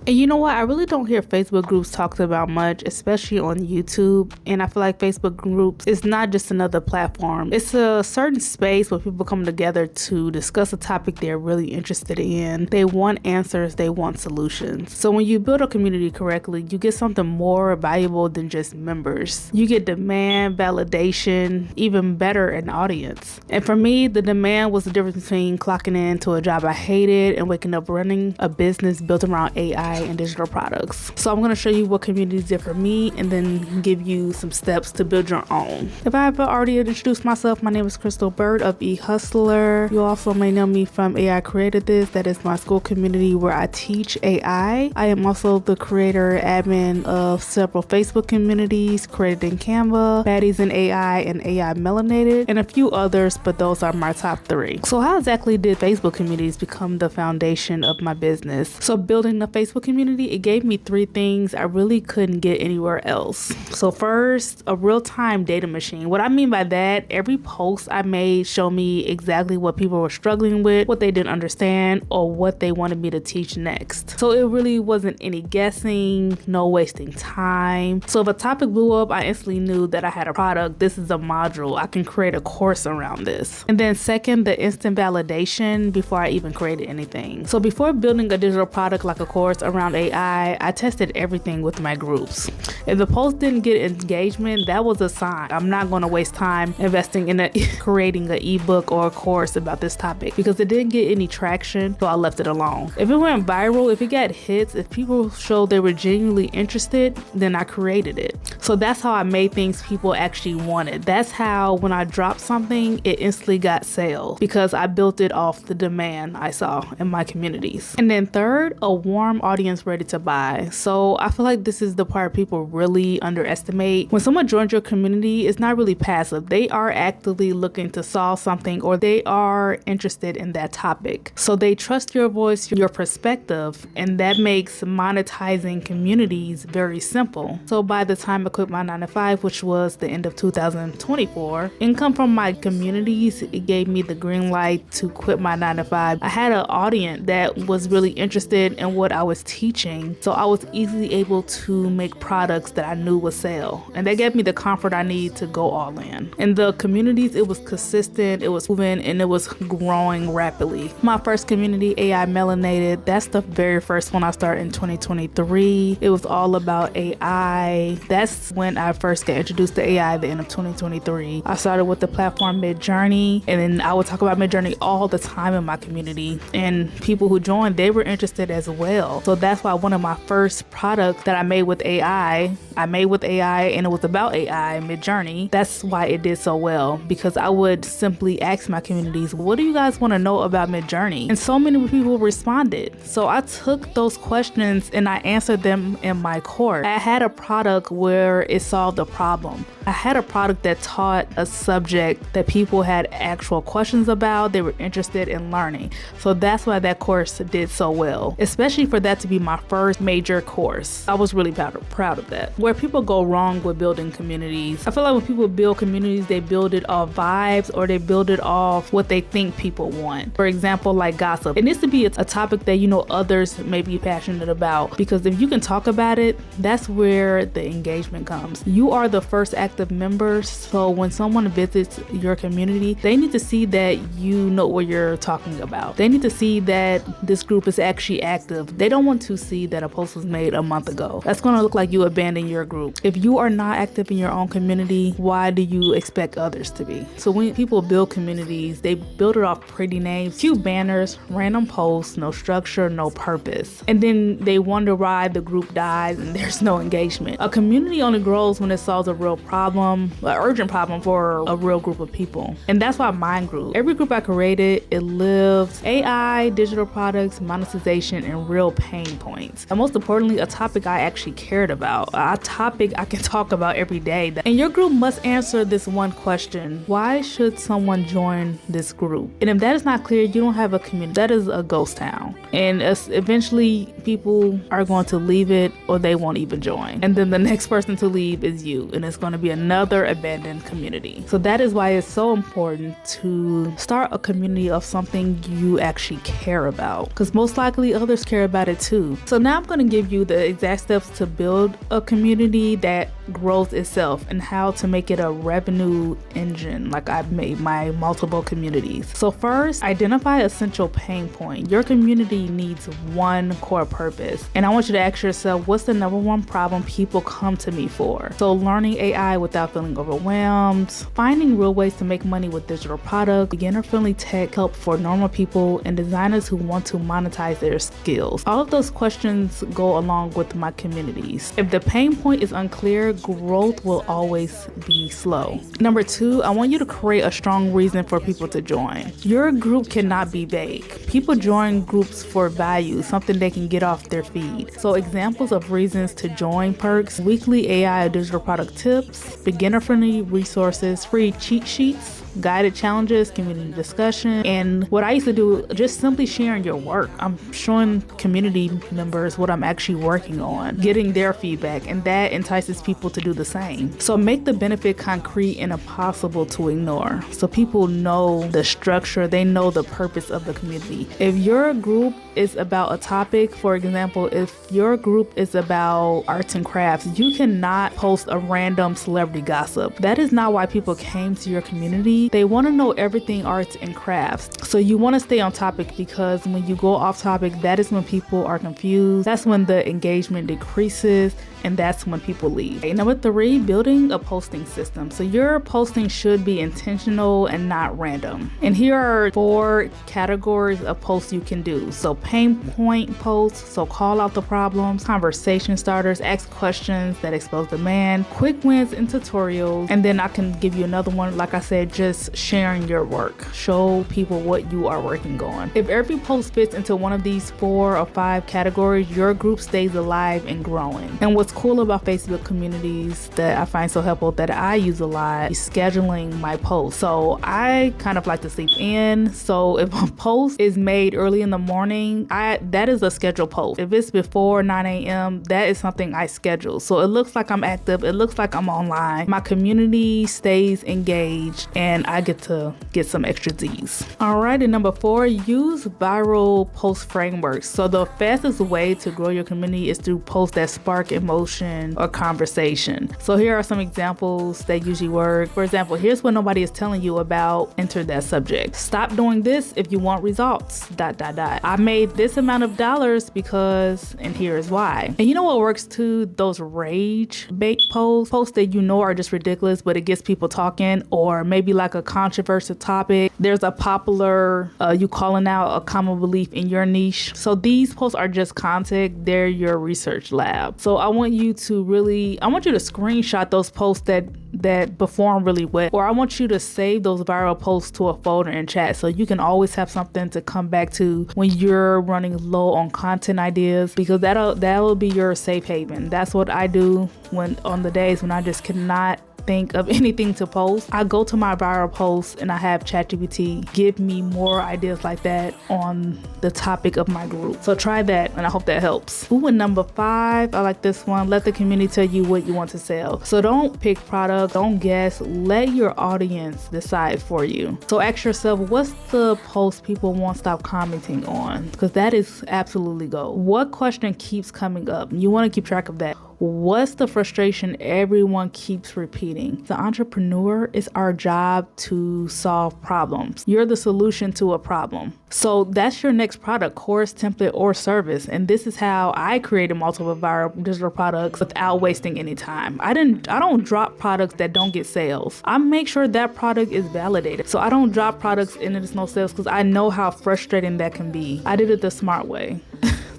And you know what? I really don't hear Facebook groups talked about much, especially on YouTube. And I feel like Facebook groups is not just another platform. It's a certain space where people come together to discuss a topic they're really interested in. They want answers, they want solutions. So when you build a community correctly, you get something more valuable than just members. You get demand, validation, even better, an audience. And for me, the demand was the difference between clocking into a job I hated and waking up running a business built around AI and digital products. So I'm going to show you what communities did for me and then give you some steps to build your own. If I haven't already introduced myself, my name is Crystal Bird of eHustler. You also may know me from AI Created This. That is my school community where I teach AI. I am also the creator admin of several Facebook communities, Created in Canva, Baddies in AI, and AI Melanated, and a few others, but those are my top 3. So how exactly did Facebook communities become the foundation of my business? So building a Facebook community, it gave me 3 things I really couldn't get anywhere else. So first, a real-time data machine. What I mean by that, every post I made showed me exactly what people were struggling with, what they didn't understand, or what they wanted me to teach next. So it really wasn't any guessing, no wasting time. So if a topic blew up, I instantly knew that I had a product. This is a module. I can create a course around this. And then second, the instant validation before I even created anything. So before building a digital product like a course around AI, I tested everything with my groups. If the post didn't get engagement, that was a sign. I'm not going to waste time investing in creating an ebook or a course about this topic because it didn't get any traction, so I left it alone. If it went viral, if it got hits, if people showed they were genuinely interested, then I created it. So that's how I made things people actually wanted. That's how when I dropped something, it instantly got sales because I built it off the demand I saw in my communities. And then third, a warm audience ready to buy. So I feel like this is the part people really underestimate. When someone joins your community, it's not really passive. They are actively looking to solve something or they are interested in that topic. So they trust your voice, your perspective, and that makes monetizing communities very simple. So by the time I quit my 9-to-5, which was the end of 2024, income from my communities, it gave me the green light to quit my 9-to-5. I had an audience that was really interested in what I was teaching, so I was easily able to make products that I knew would sell, and that gave me the comfort I need to go all in. In the communities, it was consistent, it was moving, and it was growing rapidly. My first community, AI Melanated, that's the very first one I started in 2023. It was all about AI. That's when I first got introduced to AI at the end of 2023. I started with the platform Midjourney, and then I would talk about Midjourney all the time in my community, and people who joined, they were interested as well. So that's why one of my first products that I made with AI, and it was about AI, Midjourney. That's why it did so well, because I would simply ask my communities, what do you guys want to know about Midjourney? And so many people responded. So I took those questions and I answered them in my course. I had a product where it solved a problem. I had a product that taught a subject that people had actual questions about, they were interested in learning. So that's why that course did so well, especially for that to be my first major course. I was really proud of that. Where people go wrong with building communities, I feel like when people build communities, they build it off vibes or they build it off what they think people want. For example, like gossip. It needs to be a topic that others may be passionate about, because if you can talk about it, that's where the engagement comes. You are the first active member, so when someone visits your community, they need to see that you know what you're talking about. They need to see that this group is actually active. They don't want to see that a post was made a month ago. That's going to look like you abandoned your group. If you are not active in your own community, why do you expect others to be? So when people build communities, they build it off pretty names, cute banners, random posts, no structure, no purpose. And then they wonder why the group dies and there's no engagement. A community only grows when it solves a real problem, an urgent problem for a real group of people. And that's why mine grew. Every group I created, it lived AI, digital products, monetization, and real pain points. And most importantly, a topic I actually cared about, a topic I can talk about every day. And your group must answer this one question: why should someone join this group? And if that is not clear, you don't have a community. That is a ghost town. And eventually people are going to leave it or they won't even join. And then the next person to leave is you, and it's going to be another abandoned community. So that is why it's so important to start a community of something you actually care about, because most likely others care about it too. too. So now I'm going to give you the exact steps to build a community that grows itself and how to make it a revenue engine like I've made my multiple communities. So first, identify essential pain point. Your community needs one core purpose. And I want you to ask yourself, what's the number one problem people come to me for? So learning AI without feeling overwhelmed, finding real ways to make money with digital products, beginner-friendly tech help for normal people, and designers who want to monetize their skills. All of those questions go along with my communities. If the pain point is unclear, growth will always be slow. Number two, I want you to create a strong reason for people to join. Your group cannot be vague. People join groups for value, something they can get off their feed. So examples of reasons to join: perks, weekly AI or digital product tips, beginner-friendly resources, free cheat sheets, guided challenges, community discussion, and what I used to do, just simply sharing your work. I'm showing community members what I'm actually working on, getting their feedback, and that entices people to do the same. So make the benefit concrete and impossible to ignore. So people know the structure, they know the purpose of the community. If your group is about a topic, for example, if your group is about arts and crafts, you cannot post a random celebrity gossip. That is not why people came to your community. They want to know everything arts and crafts. So you want to stay on topic, because when you go off topic, that is when people are confused. That's when the engagement decreases, and that's when people leave. Okay, number three, building a posting system. So your posting should be intentional and not random. And here are 4 categories of posts you can do. So pain point posts, so call out the problems; conversation starters, ask questions that expose demand; quick wins and tutorials. And then I can give you another one, like I said, just sharing your work. Show people what you are working on. If every post fits into one of these 4 or 5 categories, your group stays alive and growing. And what's cool about Facebook communities that I find so helpful, that I use a lot, is scheduling my posts. So I kind of like to sleep in. So if a post is made early in the morning, that is a scheduled post. If it's before 9 a.m., that is something I schedule. So it looks like I'm active. It looks like I'm online. My community stays engaged, and I get to get some extra Z's. All right, and number 4, use viral post frameworks. So the fastest way to grow your community is through posts that spark emotion or conversation. So here are some examples that usually work. For example, here's what nobody is telling you about. Enter that subject. Stop doing this if you want results. ... I made this amount of dollars because, and here is why. And you know what works too? Those rage bait posts that you know are just ridiculous, but it gets people talking. Or maybe like a controversial topic. There's a popular, you calling out a common belief in your niche. So these posts are just content. They're your research lab. So I want you to screenshot those posts that perform really well. Or I want you to save those viral posts to a folder in chat, so you can always have something to come back to when you're running low on content ideas, because that'll be your safe haven. That's what I do on the days when I just cannot think of anything to post. I go to my viral posts and I have ChatGPT give me more ideas like that on the topic of my group. So try that, and I hope that helps. Ooh, and number 5, I like this one. Let the community tell you what you want to sell. So don't pick products, don't guess. Let your audience decide for you. So ask yourself, what's the post people won't stop commenting on? Because that is absolutely gold. What question keeps coming up? You want to keep track of that. What's the frustration everyone keeps repeating? The entrepreneur, is our job to solve problems. You're the solution to a problem. So that's your next product, course, template, or service. And this is how I created multiple viral digital products without wasting any time. I don't drop products that don't get sales. I make sure that product is validated. So I don't drop products and there's no sales, because I know how frustrating that can be. I did it the smart way.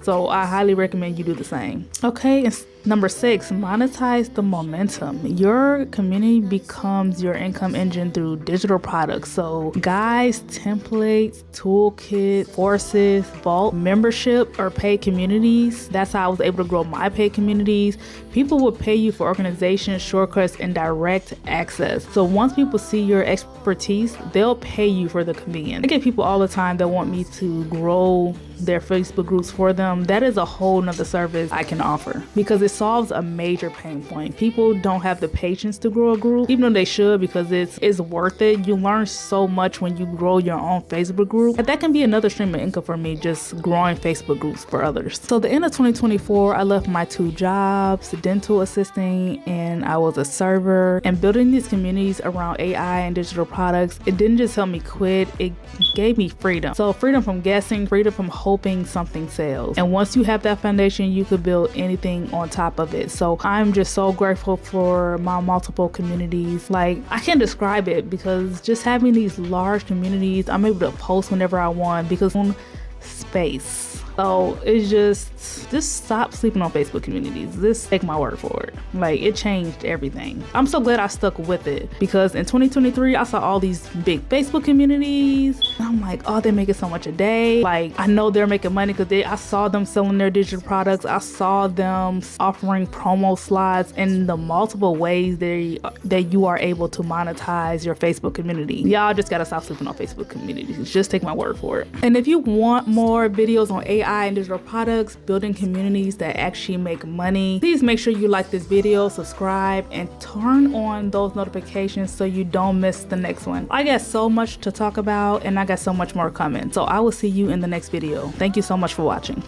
So I highly recommend you do the same. Okay, and number 6, monetize the momentum. Your community becomes your income engine through digital products. So guides, templates, toolkits, courses, vault, membership, or paid communities. That's how I was able to grow my paid communities. People will pay you for organization, shortcuts, and direct access. So once people see your expertise, they'll pay you for the convenience. I get people all the time that want me to grow their Facebook groups for them. That is a whole nother service I can offer, because it solves a major pain point. People don't have the patience to grow a group, even though they should, because it's worth it. You learn so much when you grow your own Facebook group. And that can be another stream of income for me, just growing Facebook groups for others. So the end of 2024, I left my 2 jobs, dental assisting, and I was a server. And building these communities around AI and digital products, it didn't just help me quit, it gave me freedom. So freedom from guessing, freedom from hoping something sells. And once you have that foundation, you could build anything on top of it. So I'm just so grateful for my multiple communities. Like, I can't describe it, because just having these large communities, I'm able to post whenever I want because on space. So it's just stop sleeping on Facebook communities. Just take my word for it. Like, it changed everything. I'm so glad I stuck with it, because in 2023, I saw all these big Facebook communities. And I'm like, oh, they're making so much a day. Like, I know they're making money because I saw them selling their digital products. I saw them offering promo slides in the multiple ways that you are able to monetize your Facebook community. Y'all just gotta stop sleeping on Facebook communities. Just take my word for it. And if you want more videos on AI and digital products, building communities that actually make money, please make sure you like this video, subscribe, and turn on those notifications so you don't miss the next one. I got so much to talk about, and I got so much more coming. So I will see you in the next video. Thank you so much for watching.